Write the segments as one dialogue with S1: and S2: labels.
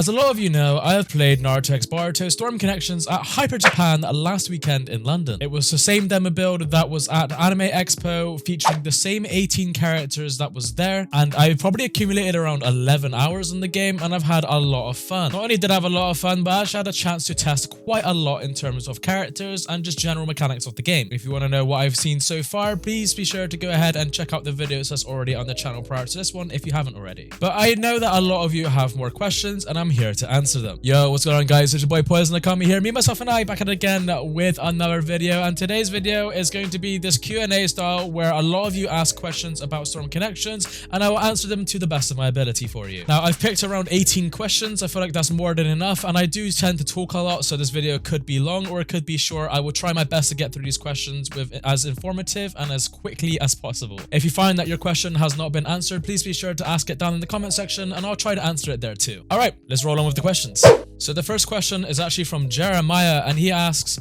S1: As a lot of you know, I have played Naruto x Boruto Storm Connections at Hyper Japan last weekend in London. It was the same demo build that was at Anime Expo, featuring the same 18 characters that was there, and I probably accumulated around 11 hours in the game, and I've had a lot of fun. Not only did I have a lot of fun, but I actually had a chance to test quite a lot in terms of characters and just general mechanics of the game. If you want to know what I've seen so far, please be sure to go ahead and check out the videos that's already on the channel prior to this one if you haven't already. But I know that a lot of you have more questions, and I'm here to answer them. Yo, what's going on, guys? It's your boy Poison, Okami here. Me, myself, and I back at it again with another video, and today's video is going to be this Q&A style where a lot of you ask questions about Storm Connections, and I will answer them to the best of my ability for you. Now, I've picked around 18 questions. I feel like that's more than enough, and I do tend to talk a lot, so this video could be long or it could be short. I will try my best to get through these questions with as informative and as quickly as possible. If you find that your question has not been answered, please be sure to ask it down in the comment section, and I'll try to answer it there too. All right, let's roll on with the questions. So the first question is actually from Jeremiah, and he asks,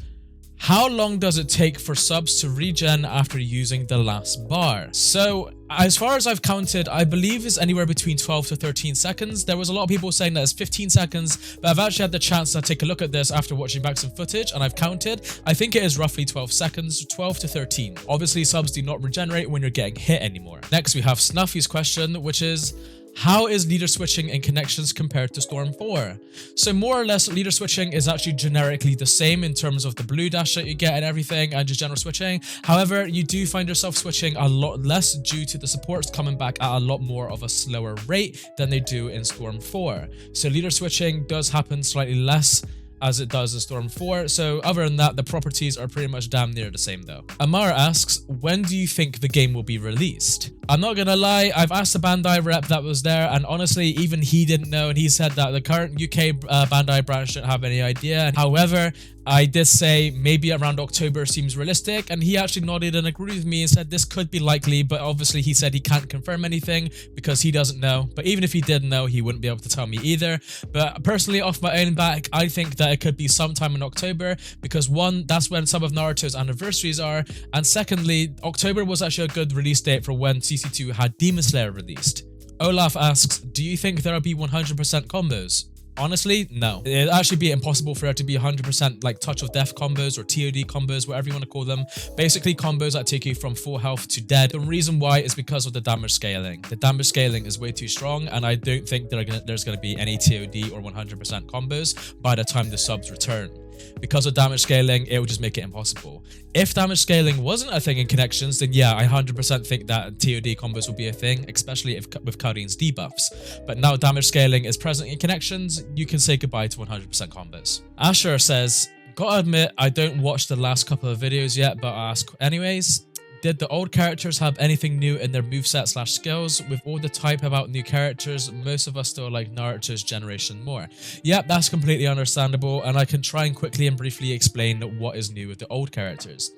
S1: how long does it take for subs to regen after using the last bar? So as far as I've counted, I believe it's anywhere between 12 to 13 seconds. There was a lot of people saying that it's 15 seconds, but I've actually had the chance to take a look at this after watching back some footage, and I've counted. I think it is roughly 12 seconds, 12 to 13. Obviously, subs do not regenerate when you're getting hit anymore. Next, we have Snuffy's question, which is, how is leader switching in Connections compared to Storm 4? So more or less, leader switching is actually generically the same in terms of the blue dash that you get and everything, and just general switching. However, you do find yourself switching a lot less due to the supports coming back at a lot more of a slower rate than they do in Storm 4. So leader switching does happen slightly less as it does in Storm 4. So other than that, the properties are pretty much damn near the same though. Amara asks, when do you think the game will be released? I'm not gonna lie, I've asked the Bandai rep that was there, and honestly, even he didn't know, and he said that the current UK Bandai branch didn't have any idea. However, I did say maybe around October seems realistic, and he actually nodded and agreed with me and said this could be likely, but obviously he said he can't confirm anything because he doesn't know. But even if he did know, he wouldn't be able to tell me either. But personally, off my own back, I think that it could be sometime in October, because one, that's when some of Naruto's anniversaries are, and secondly, October was actually a good release date for when CC2 had Demon Slayer released. Olaf asks, do you think there will be 100% combos? Honestly, no. It'd actually be impossible for it to be 100% like touch of death combos or TOD combos, whatever you want to call them. Basically, combos that take you from full health to dead. The reason why is because of the damage scaling. The damage scaling is way too strong, and I don't think there's going to be any TOD or 100% combos by the time the subs return. Because of damage scaling, it would just make it impossible. If damage scaling wasn't a thing in Connections, then yeah, I 100% think that TOD combos will be a thing, especially if with Karin's debuffs. But now damage scaling is present in Connections, you can say goodbye to 100% combos. Asher says, gotta admit, I don't watch the last couple of videos yet, but I'll ask anyways. Did the old characters have anything new in their moveset / skills? With all the type about new characters, most of us still like Naruto's generation more. Yep, that's completely understandable, and I can try and quickly and briefly explain what is new with the old characters.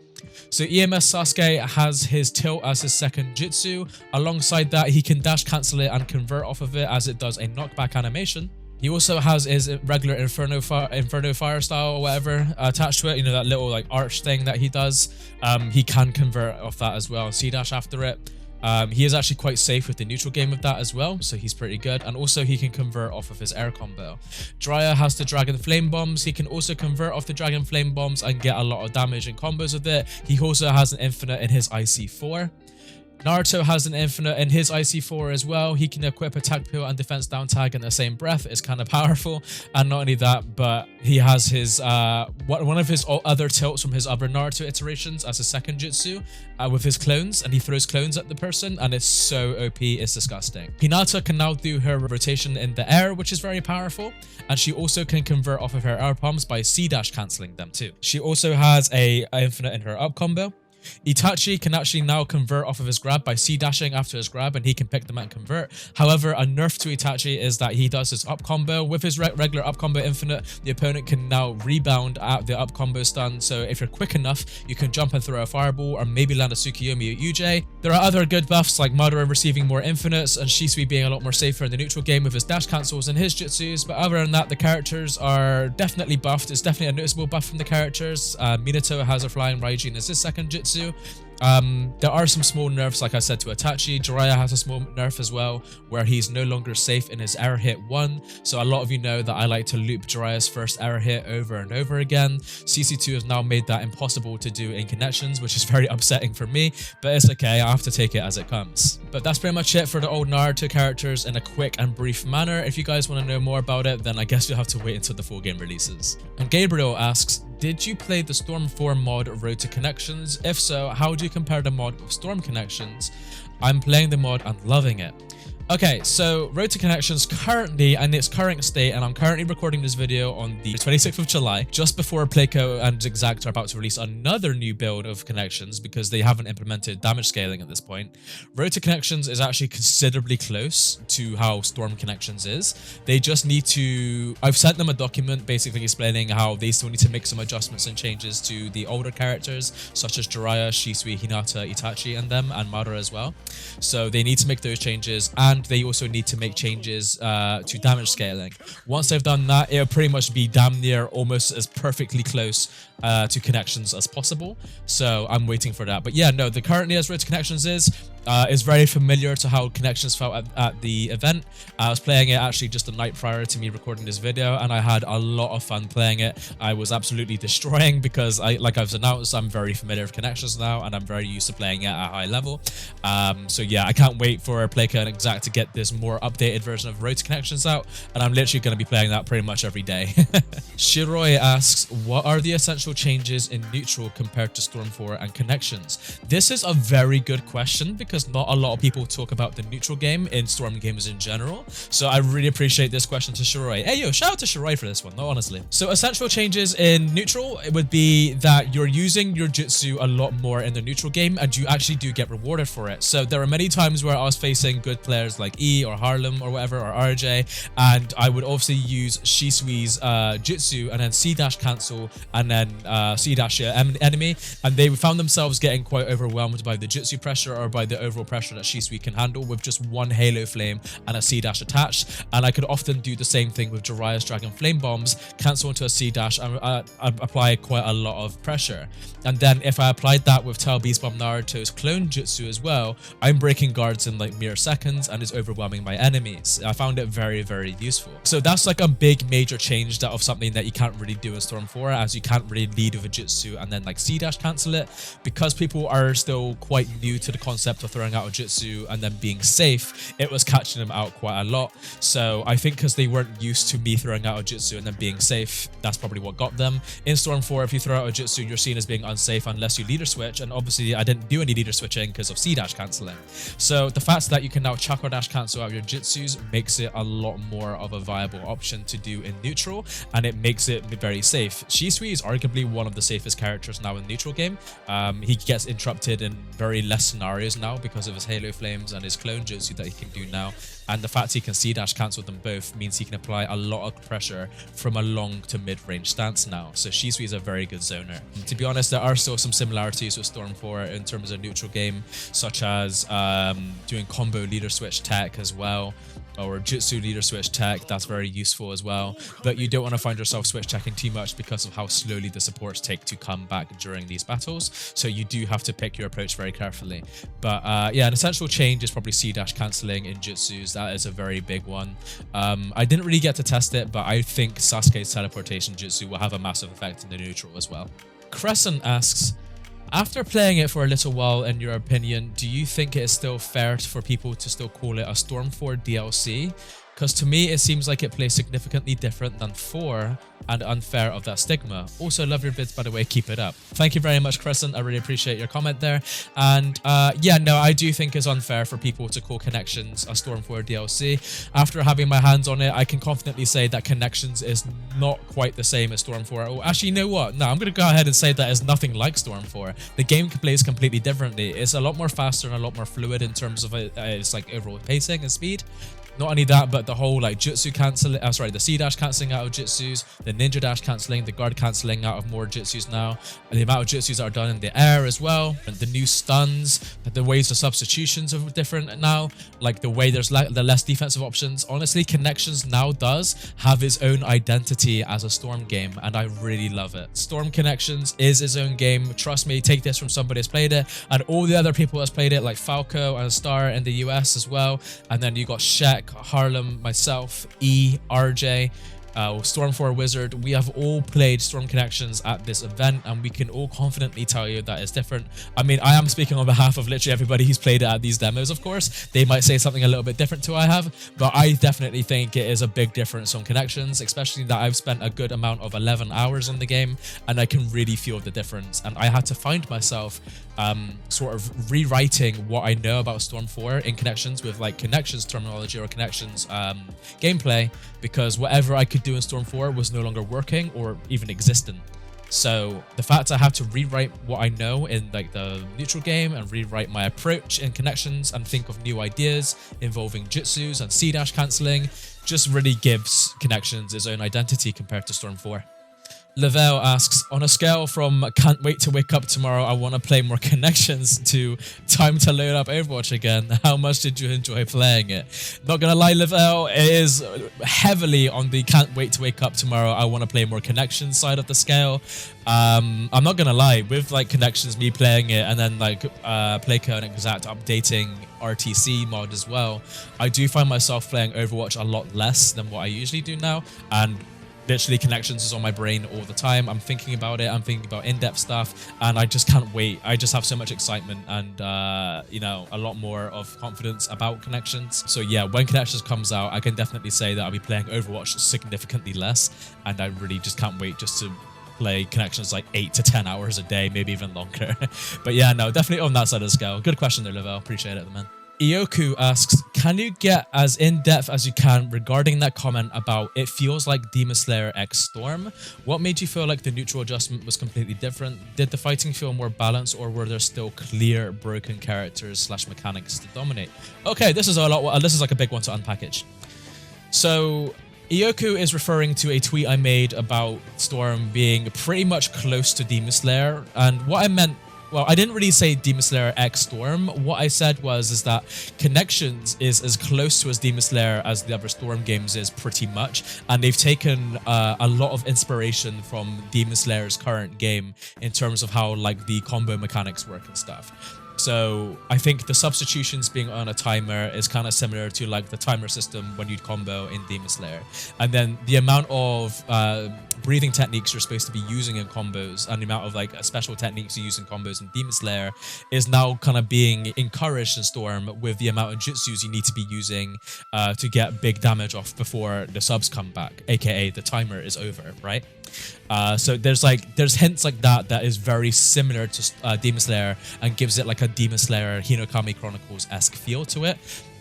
S1: So EMS Sasuke has his tilt as his second jutsu. Alongside that, he can dash cancel it and convert off of it as it does a knockback animation. He also has his regular Inferno Fire style or whatever attached to it. You know, that little like arch thing that he does. He can convert off that as well and C-dash after it. He is actually quite safe with the neutral game with that as well, so he's pretty good. And also he can convert off of his air combo. Dryer has the Dragon Flame Bombs. He can also convert off the Dragon Flame Bombs and get a lot of damage and combos with it. He also has an infinite in his IC4. Naruto has an infinite in his IC4 as well. He can equip attack peel and defense down tag in the same breath. It's kind of powerful. And not only that, but he has his one of his other tilts from his other Naruto iterations as a second jutsu with his clones, and he throws clones at the person, and it's so OP, it's disgusting. Hinata can now do her rotation in the air, which is very powerful, and she also can convert off of her air palms by C-dash cancelling them too. She also has a infinite in her up combo. Itachi can actually now convert off of his grab by C-dashing after his grab, and he can pick them and convert. However, a nerf to Itachi is that he does his up combo. With his regular up combo infinite, the opponent can now rebound at the up combo stun, so if you're quick enough, you can jump and throw a fireball or maybe land a Tsukiyomi at UJ. There are other good buffs like Madara receiving more infinites and Shisui being a lot more safer in the neutral game with his dash cancels and his jutsus, but other than that, the characters are definitely buffed. It's definitely a noticeable buff from the characters. Minato has a flying Raijin as his second jutsu. Jutsu. There are some small nerfs, like I said, to Itachi. Jiraiya has a small nerf as well, where he's no longer safe in his error hit 1. So a lot of you know that I like to loop Jiraiya's first error hit over and over again. CC2 has now made that impossible to do in connections, which is very upsetting for me, but it's okay, I have to take it as it comes. But that's pretty much it for the old Naruto characters in a quick and brief manner. If you guys want to know more about it, then I guess you'll have to wait until the full game releases. And Gabriel asks, did you play the Storm 4 mod Road to Connections? If so, how do you compare the mod with Storm Connections? I'm playing the mod and loving it. Okay, so Road to Connections currently, in its current state, and I'm currently recording this video on the 26th of July, just before Playco and Zigzact are about to release another new build of Connections because they haven't implemented damage scaling at this point. Road to Connections is actually considerably close to how Storm Connections is. They just need to... I've sent them a document basically explaining how they still need to make some adjustments and changes to the older characters, such as Jiraiya, Shisui, Hinata, Itachi, and them, and Madara as well. So they need to make those changes, and they also need to make changes to damage scaling. Once they've done that, it'll pretty much be damn near almost as perfectly close to Connections as possible. So I'm waiting for that. But yeah, no, the currently as Road to Connections is very familiar to how Connections felt at the event. I was playing it actually just the night prior to me recording this video, and I had a lot of fun playing it. I was absolutely destroying because, like I've announced, I'm very familiar with Connections now, and I'm very used to playing it at a high level. So yeah, I can't wait for Playco and Exact to get this more updated version of Road to Connections out, and I'm literally going to be playing that pretty much every day. Shiroi asks, what are the essential changes in Neutral compared to Storm 4 and Connections? This is a very good question because not a lot of people talk about the Neutral game in Storm games in general. So I really appreciate this question to Shiroi. Hey, yo, shout out to Shiroi for this one, no, honestly. So essential changes in Neutral, it would be that you're using your Jutsu a lot more in the Neutral game, and you actually do get rewarded for it. So there are many times where I was facing good players like E or Harlem or whatever, or RJ, and I would obviously use Shisui's Jutsu and then C-dash cancel and then C-dash enemy, and they found themselves getting quite overwhelmed by the Jutsu pressure or by the overall pressure that Shisui can handle with just one Halo Flame and a C-dash attached. And I could often do the same thing with Jiraiya's Dragon Flame Bombs, cancel into a C-dash and apply quite a lot of pressure. And then if I applied that with Tail Beast Bomb Naruto's clone Jutsu as well, I'm breaking guards in like mere seconds and is overwhelming my enemies. I found it very, very useful. So that's like a big major change that of something that you can't really do in Storm 4, as you can't really lead with a Jutsu and then like C-dash cancel it, because people are still quite new to the concept of throwing out a Jutsu and then being safe. It was catching them out quite a lot. So I think because they weren't used to me throwing out a Jutsu and then being safe, that's probably what got them. In Storm 4, if you throw out a Jutsu, you're seen as being unsafe unless you leader switch, and obviously I didn't do any leader switching because of C-dash cancelling. So the fact that you can now chakra dash cancel out your Jutsus makes it a lot more of a viable option to do in Neutral, and it makes it very safe. Shisui is arguably one of the safest characters now in Neutral game. He gets interrupted in very less scenarios now because of his Halo Flames and his clone Jutsu that he can do now. And the fact he can C-dash cancel them both means he can apply a lot of pressure from a long to mid-range stance now. So Shisui is a very good zoner. And to be honest, there are still some similarities with Storm 4 in terms of Neutral game, such as doing combo leader switch tech as well, or Jutsu leader switch tech. That's very useful as well. But you don't want to find yourself switch teching too much because of how slowly the supports take to come back during these battles. So you do have to pick your approach very carefully. But yeah, an essential change is probably C-dash cancelling in Jutsus. That is a very big one. I didn't really get to test it, but I think Sasuke's teleportation Jutsu will have a massive effect in the Neutral as well. Crescent asks, after playing it for a little while, in your opinion, do you think it is still fair for people to still call it a Storm 4 DLC? Because to me, it seems like it plays significantly different than 4 and unfair of that stigma. Also, love your vids, by the way, keep it up. Thank you very much, Crescent. I really appreciate your comment there. And yeah, no, I do think it's unfair for people to call Connections a Storm 4 DLC. After having my hands on it, I can confidently say that Connections is not quite the same as Storm 4. Oh, actually, you know what? No, I'm going to go ahead and say that it's nothing like Storm 4. The game plays completely differently. It's a lot more faster and a lot more fluid in terms of its like overall pacing and speed. Not only that, but the whole like jutsu canceling, the C dash canceling out of jutsus, the ninja dash canceling, the guard canceling out of more jutsus now, and the amount of jutsus that are done in the air as well, and the new stuns, the ways of substitutions are different now, like the way there's the less defensive options. Honestly, Connections now does have its own identity as a Storm game, and I really love it. Storm Connections is its own game. Trust me, take this from somebody who's played it, and all the other people that's played it, like Falco and Star in the US as well, and then you got Shek, Harlem, myself, E, RJ, Storm 4 Wizard. We have all played Storm Connections at this event, and we can all confidently tell you that it's different. I mean, I am speaking on behalf of literally everybody who's played it at these demos, of course. They might say something a little bit different to what I have, but I definitely think it is a big difference on Connections, especially that I've spent a good amount of 11 hours in the game, and I can really feel the difference. And I had to find myself sort of rewriting what I know about Storm 4 in Connections with like Connections terminology or Connections gameplay, because whatever I could do in Storm 4 was no longer working or even existent. So the fact I have to rewrite what I know in like the neutral game and rewrite my approach in Connections and think of new ideas involving jutsus and C-dash cancelling just really gives Connections its own identity compared to Storm 4. Lavelle asks, on a scale from can't wait to wake up tomorrow, I want to play more Connections, to time to load up Overwatch again, how much did you enjoy playing it? Not gonna lie, Lavelle, it is heavily on the can't wait to wake up tomorrow, I want to play more Connections side of the scale. I'm not gonna lie, with like Connections, me playing it, and then like Playco and Exact updating RTC mod as well, I do find myself playing Overwatch a lot less than what I usually do now, and literally Connections is on my brain all the time. I'm thinking about it, I'm thinking about in-depth stuff, and I just can't wait. I just have so much excitement and you know, a lot more of confidence about Connections. So yeah, when Connections comes out, I can definitely say that I'll be playing Overwatch significantly less, and I really just can't wait just to play Connections like 8 to 10 hours a day, maybe even longer. But yeah, no, definitely on that side of the scale. Good question there, Lavelle. Appreciate it, man. Ioku asks, can you get as in-depth as you can regarding that comment about it feels like Demon Slayer X Storm? What made you feel like the neutral adjustment was completely different? Did the fighting feel more balanced, or were there still clear broken characters / mechanics to dominate? Okay, this is a lot. This is like a big one to unpackage. So Ioku is referring to a tweet I made about Storm being pretty much close to Demon Slayer, and what I meant, well, I didn't really say Demon Slayer X Storm. What I said is that Connections is as close to as Demon Slayer as the other Storm games is, pretty much, and they've taken a lot of inspiration from Demon Slayer's current game in terms of how like the combo mechanics work and stuff. So I think the substitutions being on a timer is kind of similar to like the timer system when you'd combo in Demon Slayer. And then the amount of breathing techniques you're supposed to be using in combos and the amount of like special techniques you use in combos in Demon Slayer is now kind of being encouraged in Storm with the amount of jutsus you need to be using to get big damage off before the subs come back, aka the timer is over, right? So there's hints like that is very similar to Demon Slayer and gives it like a Demon Slayer Hinokami Chronicles-esque feel to it.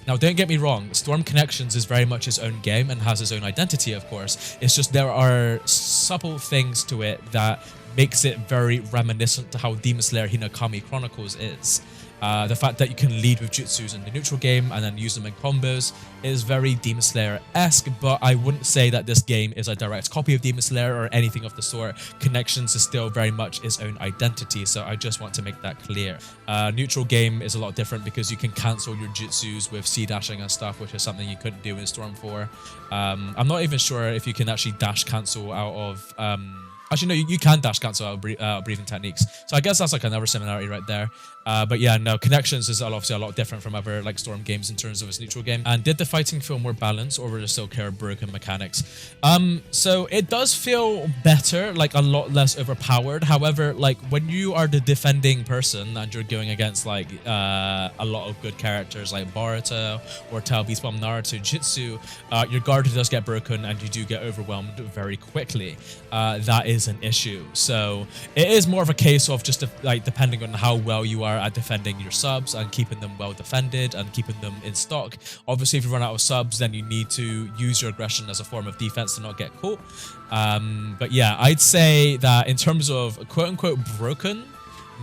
S1: Now, don't get me wrong, Storm Connections is very much its own game and has its own identity, of course. It's just there are subtle things to it that makes it very reminiscent to how Demon Slayer Hinokami Chronicles is. The fact that you can lead with jutsus in the neutral game and then use them in combos is very Demon Slayer-esque, but I wouldn't say that this game is a direct copy of Demon Slayer or anything of the sort. Connections is still very much its own identity, so I just want to make that clear. Neutral game is a lot different because you can cancel your jutsus with C-dashing and stuff, which is something you couldn't do in Storm 4. I'm not even sure if you can actually dash cancel out of... Actually, no, you can dash cancel out of breathing techniques. So I guess that's like another similarity right there. But yeah, no, Connections is obviously a lot different from other like Storm games in terms of its neutral game. And did the fighting feel more balanced, or were there still clear broken mechanics? So it does feel better, like a lot less overpowered. However, like when you are the defending person and you're going against like a lot of good characters like Boruto or Tail Beast Bomb Naruto Jutsu, your guard does get broken and you do get overwhelmed very quickly. That is an issue. So it is more of a case of just like depending on how well you are at defending your subs and keeping them well defended and keeping them in stock. Obviously, if you run out of subs, then you need to use your aggression as a form of defense to not get caught. But yeah, I'd say that in terms of quote-unquote broken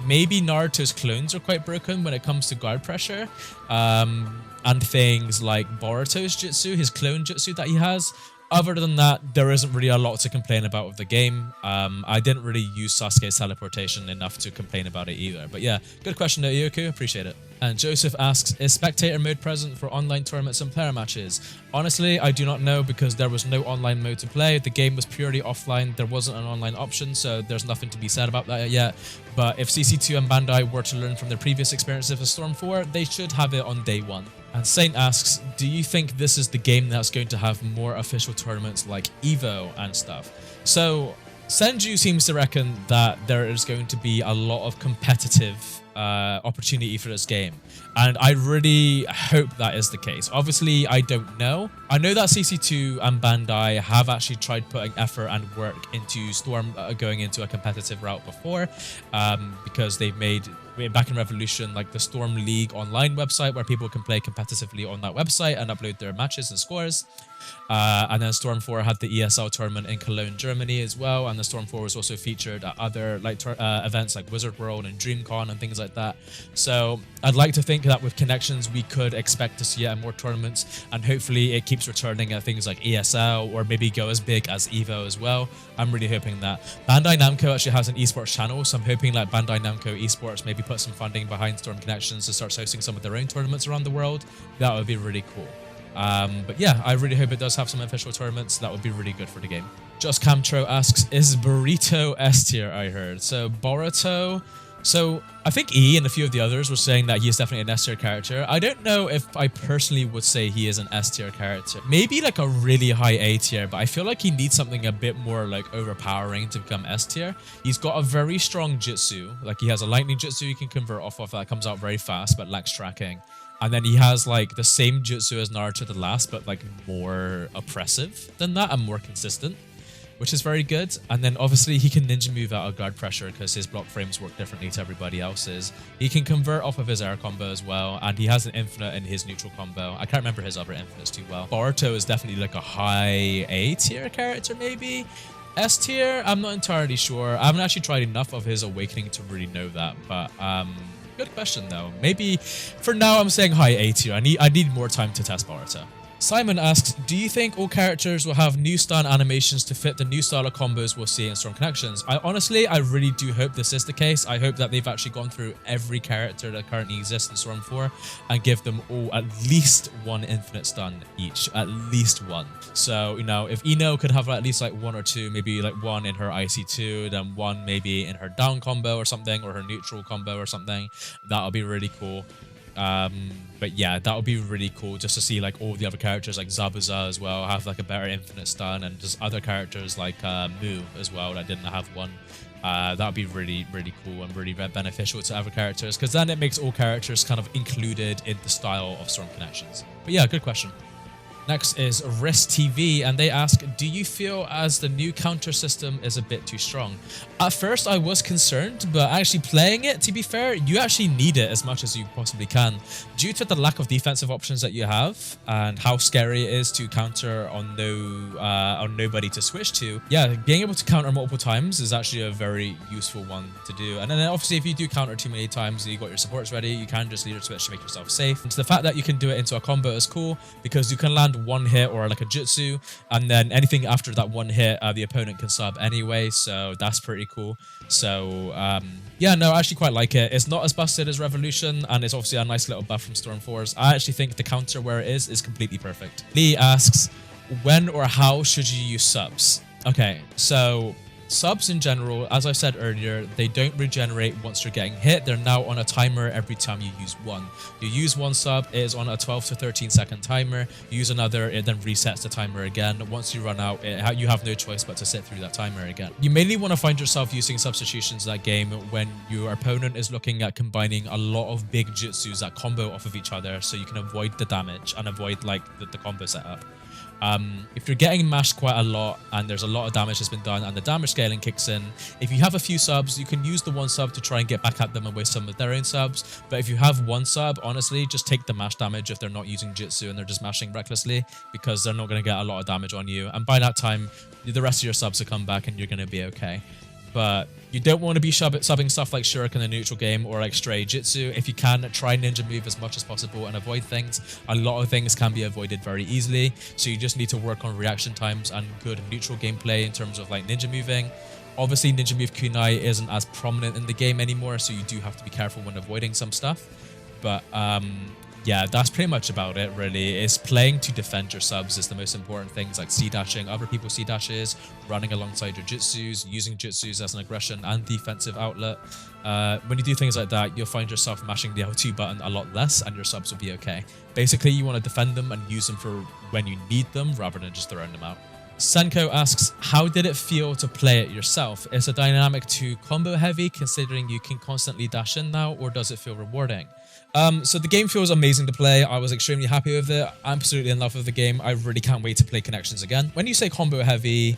S1: maybe Naruto's clones are quite broken when it comes to guard pressure. And things like Boruto's jutsu, his clone jutsu that he has. Other than that, there isn't really a lot to complain about with the game. I didn't really use Sasuke's teleportation enough to complain about it either. But yeah, good question though, Yoku. Appreciate it. And Joseph asks, is spectator mode present for online tournaments and player matches? Honestly, I do not know because there was no online mode to play. The game was purely offline. There wasn't an online option, so there's nothing to be said about that yet. But if CC2 and Bandai were to learn from their previous experiences with Storm 4, they should have it on day one. And Saint asks, do you think this is the game that's going to have more official tournaments like EVO and stuff? So Senju seems to reckon that there is going to be a lot of competitive opportunity for this game, and I really hope that is the case. Obviously, I don't know. I know that CC2 and Bandai have actually tried putting effort and work into Storm going into a competitive route before, because they've made, back in Revolution, like the Storm League online website where people can play competitively on that website and upload their matches and scores. And then Storm 4 had the ESL tournament in Cologne, Germany as well, and the Storm 4 was also featured at other like events like Wizard World and DreamCon and things like that. So I'd like to think that with connections we could expect to see it at more tournaments, and hopefully it keeps returning at things like ESL or maybe go as big as EVO as well. I'm really hoping that. Bandai Namco actually has an esports channel, so I'm hoping like Bandai Namco Esports maybe put some funding behind Storm Connections to start hosting some of their own tournaments around the world. That would be really cool. But yeah, I really hope it does have some official tournaments. That would be really good for the game. Just Camtro asks, is Boruto S tier, I heard? So Boruto, so I think E and a few of the others were saying that he is definitely an S tier character. I don't know if I personally would say he is an S tier character. Maybe like a really high A tier, but I feel like he needs something a bit more like overpowering to become S tier. He's got a very strong jutsu. Like he has a lightning jutsu you can convert off of that comes out very fast but lacks tracking. And then he has like the same jutsu as Naruto the Last, but like more oppressive than that and more consistent, which is very good. And then obviously he can ninja move out of guard pressure because his block frames work differently to everybody else's. He can convert off of his air combo as well, and he has an infinite in his neutral combo. I can't remember his other infinites too well. Boruto is definitely like a high A tier character, maybe. S tier, I'm not entirely sure. I haven't actually tried enough of his awakening to really know that, but good question though. Maybe for now I'm saying high A tier. I need more time to test Boruto. Simon asks, do you think all characters will have new style animations to fit the new style of combos we'll see in Storm Connections? I really do hope this is the case. I hope that they've actually gone through every character that currently exists in Storm 4 and give them all at least one infinite stun each. At least one. So, you know, if Ino could have at least like one or two, maybe like one in her IC2, then one maybe in her down combo or something, or her neutral combo or something, that would be really cool. But yeah, that would be really cool just to see like all the other characters like Zabuza as well have like a better infinite stun, and just other characters like Mu as well that didn't have one. That would be really, really cool and really beneficial to other characters, because then it makes all characters kind of included in the style of Storm Connections. But yeah, good question. Next is Risk TV, and they ask, do you feel as the new counter system is a bit too strong? At first I was concerned, but actually playing it, to be fair, you actually need it as much as you possibly can. Due to the lack of defensive options that you have and how scary it is to counter on nobody to switch to, yeah, being able to counter multiple times is actually a very useful one to do. And then obviously if you do counter too many times and you got your supports ready, you can just leader switch to make yourself safe. And so the fact that you can do it into a combo is cool, because you can land one hit or like a jutsu, and then anything after that one hit the opponent can sub anyway, so that's pretty cool. So yeah, no, I actually quite like it. It's not as busted as Revolution, and it's obviously a nice little buff from Storm 4's. I actually think the counter where it is completely perfect. Lee asks, when or how should you use subs? Okay, so subs in general, as I said earlier, they don't regenerate once you're getting hit. They're now on a timer every time you use one. You use one sub, it is on a 12 to 13 second timer. You use another, it then resets the timer again. Once you run out, you have no choice but to sit through that timer again. You mainly want to find yourself using substitutions in that game when your opponent is looking at combining a lot of big jutsus that combo off of each other, so you can avoid the damage and avoid like the combo setup. If you're getting mashed quite a lot and there's a lot of damage that's been done and the damage scaling kicks in, if you have a few subs, you can use the one sub to try and get back at them and waste some of their own subs. But if you have one sub, honestly, just take the mash damage if they're not using jutsu and they're just mashing recklessly, because they're not going to get a lot of damage on you. And by that time, the rest of your subs will come back and you're going to be okay. but you don't want to be subbing stuff like Shuriken in a neutral game or like Stray Jitsu. If you can, try Ninja Move as much as possible and avoid things. A lot of things can be avoided very easily, so you just need to work on reaction times and good neutral gameplay in terms of like Ninja Moving. Obviously, Ninja Move Kunai isn't as prominent in the game anymore, so you do have to be careful when avoiding some stuff. But yeah, that's pretty much about it, really. It's playing to defend your subs is the most important things, like C-dashing other people's C-dashes, running alongside your jutsus, using jutsus as an aggression and defensive outlet. When you do things like that, you'll find yourself mashing the L2 button a lot less, and your subs will be okay. Basically, you want to defend them and use them for when you need them, rather than just throwing them out. Senko asks, how did it feel to play it yourself? Is the dynamic too combo heavy, considering you can constantly dash in now, or does it feel rewarding? So the game feels amazing to play. I was extremely happy with it. I'm absolutely in love with the game. I really can't wait to play Connections again. When you say combo heavy,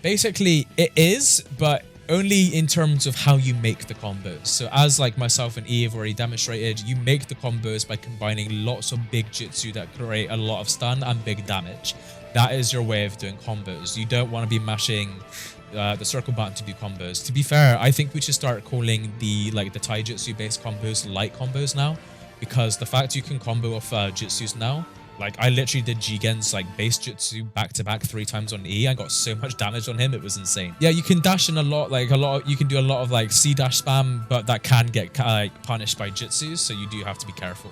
S1: basically it is, but only in terms of how you make the combos. So as like myself and E have already demonstrated, you make the combos by combining lots of big jutsu that create a lot of stun and big damage. That is your way of doing combos. You don't want to be mashing the circle button to do combos. To be fair, I think we should start calling the taijutsu based combos light combos now, because the fact you can combo off jutsus now, like I literally did Jigen's like base jutsu back to back 3 times on E. I got so much damage on him, it was insane. Yeah, you can dash in a lot, you can do a lot of like C dash spam, but that can get punished by jutsus, so you do have to be careful.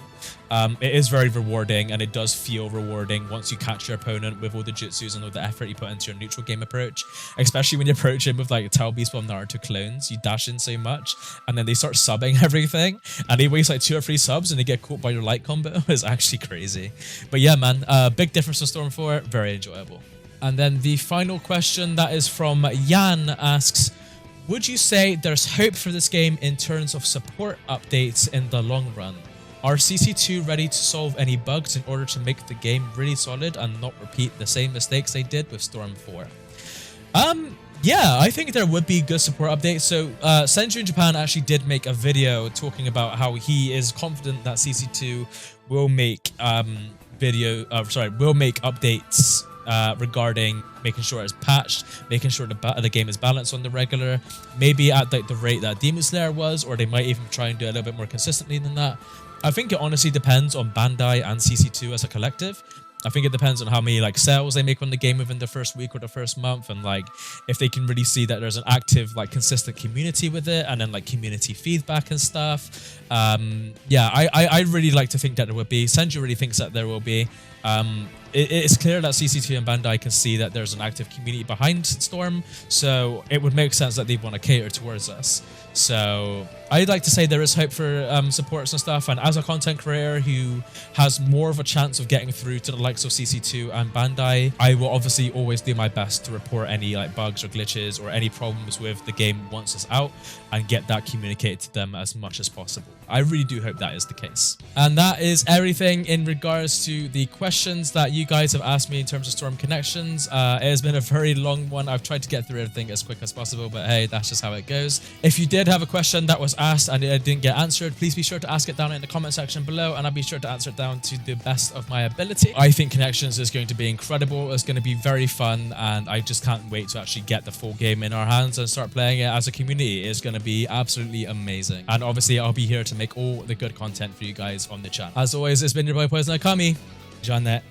S1: It is very rewarding, and it does feel rewarding once you catch your opponent with all the jutsus and all the effort you put into your neutral game approach, especially when you approach him with like Tail Beast Bomb Naruto clones. You dash in so much, and then they start subbing everything, and they waste like 2 or 3 subs, and they get caught by your light combo. It's actually crazy. But yeah, man, big difference to Storm 4, very enjoyable. And then the final question that is from Jan asks, would you say there's hope for this game in terms of support updates in the long run? Are CC2 ready to solve any bugs in order to make the game really solid and not repeat the same mistakes they did with Storm 4? Yeah, I think there would be good support updates. So Senju in Japan actually did make a video talking about how he is confident that CC2 will make will make updates regarding making sure it's patched, making sure the game is balanced on the regular, maybe at like the rate that Demon Slayer was, or they might even try and do it a little bit more consistently than that. I think it honestly depends on Bandai and CC2 as a collective. I think it depends on how many like sales they make on the game within the first week or the first month, and like if they can really see that there's an active like consistent community with it, and then like community feedback and stuff. Yeah, I really like to think that there would be. Senju really thinks that there will be. It's clear that CC2 and Bandai can see that there's an active community behind Storm, so it would make sense that they want to cater towards us. So I'd like to say there is hope for supports and stuff, and as a content creator who has more of a chance of getting through to the likes of CC2 and Bandai, I will obviously always do my best to report any like bugs or glitches or any problems with the game once it's out, and get that communicated to them as much as possible. I really do hope that is the case. And that is everything in regards to the questions that you guys have asked me in terms of Storm Connections. It has been a very long one. I've tried to get through everything as quick as possible, but hey, that's just how it goes. If you did have a question that was asked and it didn't get answered, please be sure to ask it down in the comment section below, and I'll be sure to answer it down to the best of my ability. I think Connections is going to be incredible. It's going to be very fun, and I just can't wait to actually get the full game in our hands and start playing it as a community. It's going to be absolutely amazing. And obviously, I'll be here to make all the good content for you guys on the channel. As always, it's been your boy Poison Okami. Janet.